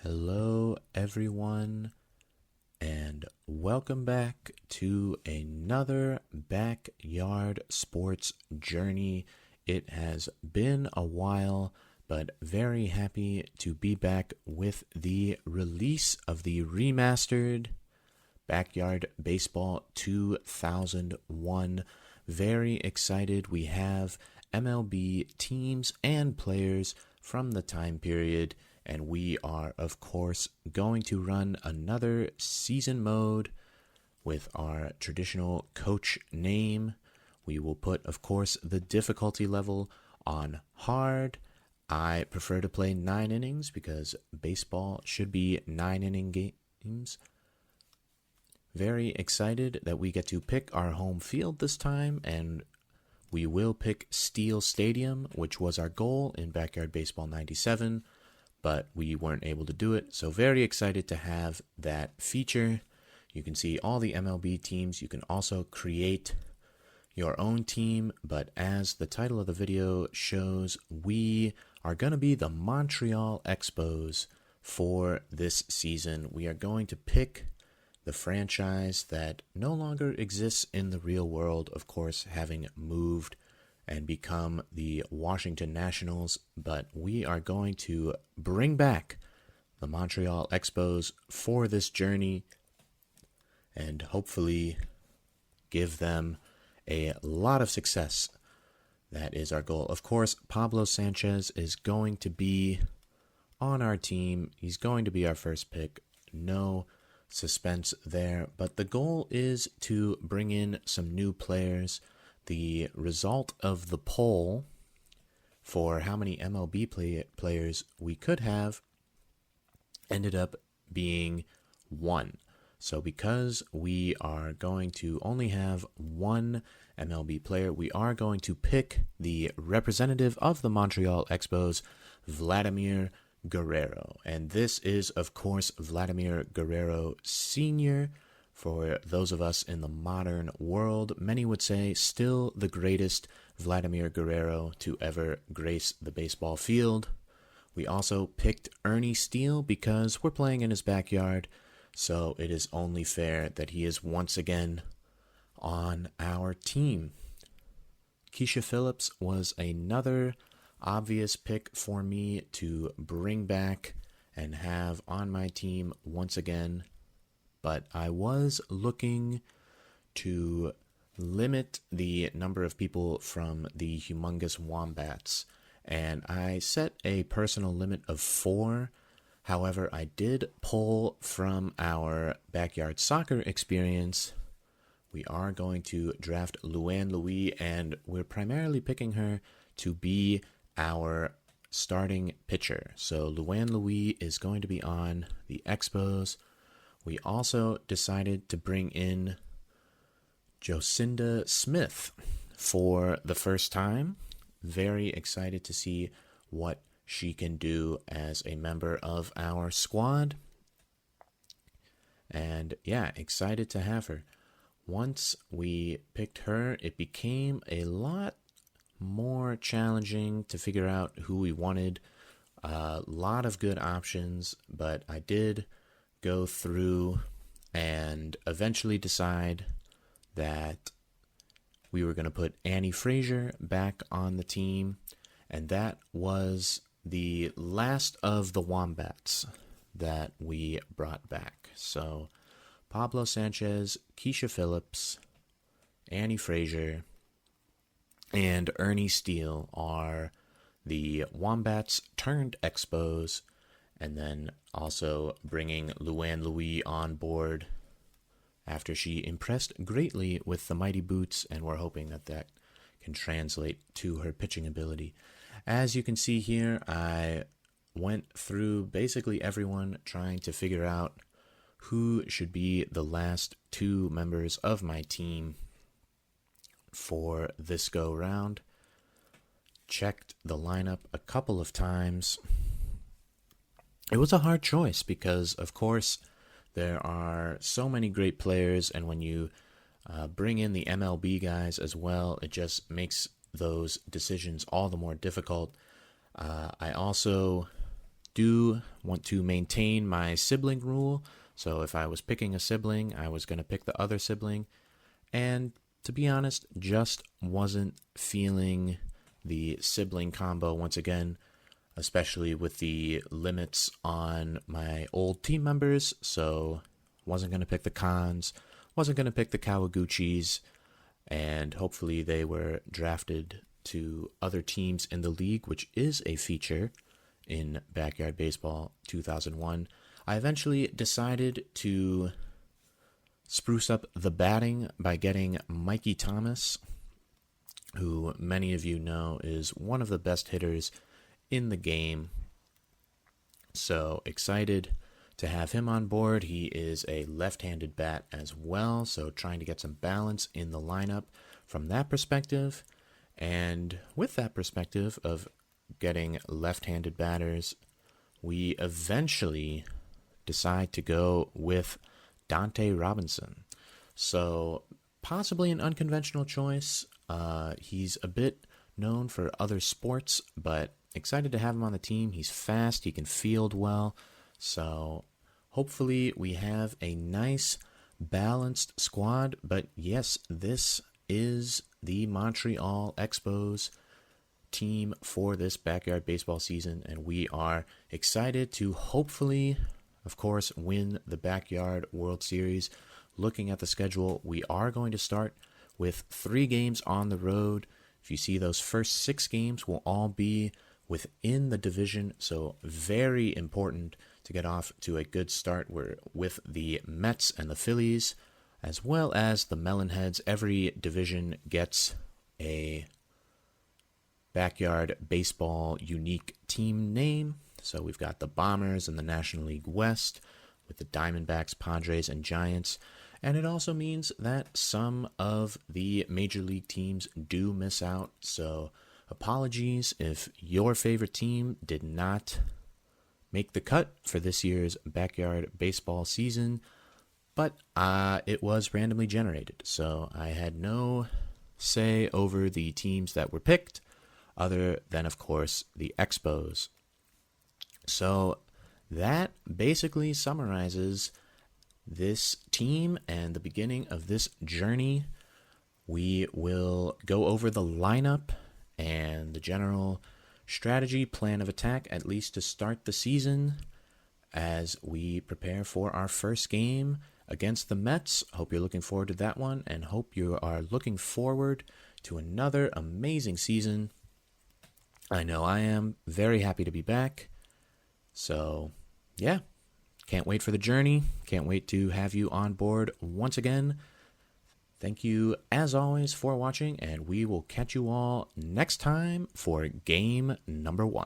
Hello, everyone, and welcome back to another Backyard Sports journey. It has been a while, but very happy to be back with the release of the remastered Backyard Baseball 2001. Very excited. We have MLB teams and players from the time period, and we are, of course, going to run another season mode with our traditional coach name. We will put, of course, the difficulty level on hard. I prefer to play 9 innings because baseball should be 9-inning games. Very excited that we get to pick our home field this time, and we will pick Steel Stadium, which was our goal in Backyard Baseball 97, but we weren't able to do it. So very excited to have that feature. You can see all the MLB teams. You can also create your own team, but as the title of the video shows, we are going to be the Montreal Expos for this season. We are going to pick the franchise that no longer exists in the real world, of course, having moved and become the Washington Nationals, but we are going to bring back the Montreal Expos for this journey and hopefully give them a lot of success. That is our goal. Of course, Pablo Sanchez is going to be on our team. He's going to be our first pick. No suspense there, but the goal is to bring in some new players. The result of the poll for how many MLB players we could have ended up being 1. So because we are going to only have 1 MLB player, we are going to pick the representative of the Montreal Expos, Vladimir Guerrero. And this is, of course, Vladimir Guerrero Sr. For those of us in the modern world, many would say still the greatest Vladimir Guerrero to ever grace the baseball field. We also picked Ernie Steele because we're playing in his backyard, so it is only fair that he is once again on our team. Keisha Phillips was another obvious pick for me to bring back and have on my team once again, but I was looking to limit the number of people from the Humongous Wombats, and I set a personal limit of 4. However, I did pull from our backyard soccer experience. We are going to draft Luann Louis, and we're primarily picking her to be our starting pitcher. So Luann Louis is going to be on the Expos. We also decided to bring in Jocinda Smith for the first time. Very excited to see what she can do as a member of our squad. And yeah, excited to have her. Once we picked her, it became a lot more challenging to figure out who we wanted. A lot of good options, but I did go through and eventually decide that we were going to put Annie Frazier back on the team, and that was the last of the Wombats that we brought back. So Pablo Sanchez, Keisha Phillips, Annie Frazier, and Ernie Steele are the Wombats turned Expos, and then also bringing Luann Louis on board after she impressed greatly with the Mighty Boots, and we're hoping that that can translate to her pitching ability. As you can see here, I went through basically everyone trying to figure out who should be the last 2 members of my team for this go round. Checked the lineup a couple of times. It was a hard choice because, of course, there are so many great players, and when you bring in the MLB guys as well, it just makes those decisions all the more difficult. I also do want to maintain my sibling rule. So if I was picking a sibling, I was going to pick the other sibling. And to be honest, just wasn't feeling the sibling combo once again, especially with the limits on my old team members. So wasn't going to pick the Khans, wasn't going to pick the Kawaguchis, and hopefully they were drafted to other teams in the league, which is a feature in Backyard Baseball 2001. I eventually decided to spruce up the batting by getting Mikey Thomas, who many of you know is one of the best hitters in the game. So excited to have him on board. He is a left-handed bat as well, so trying to get some balance in the lineup from that perspective. And with that perspective of getting left-handed batters, we eventually decide to go with Dante Robinson. So possibly an unconventional choice. He's a bit known for other sports, but excited to have him on the team. He's fast, he can field well, so hopefully we have a nice balanced squad. But yes, this is the Montreal Expos team for this Backyard Baseball season, and we are excited to hopefully, of course, win the Backyard World Series. Looking at the schedule, we are going to start with 3 games on the road. If you see, those first 6 games will all be within the division, so very important to get off to a good start. We're with the Mets and the Phillies, as well as the Melonheads. Every division gets a Backyard Baseball unique team name. So we've got the Bombers in the National League West with the Diamondbacks, Padres, and Giants. And it also means that some of the major league teams do miss out. So apologies if your favorite team did not make the cut for this year's Backyard Baseball season, but it was randomly generated. So I had no say over the teams that were picked, other than, of course, the Expos. So that basically summarizes this team and the beginning of this journey. We will go over the lineup and the general strategy plan of attack, at least to start the season, as we prepare for our first game against the Mets. Hope you're looking forward to that one, and hope you are looking forward to another amazing season. I know I am very happy to be back. So, yeah, can't wait for the journey. Can't wait to have you on board once again. Thank you, as always, for watching, and we will catch you all next time for game number 1.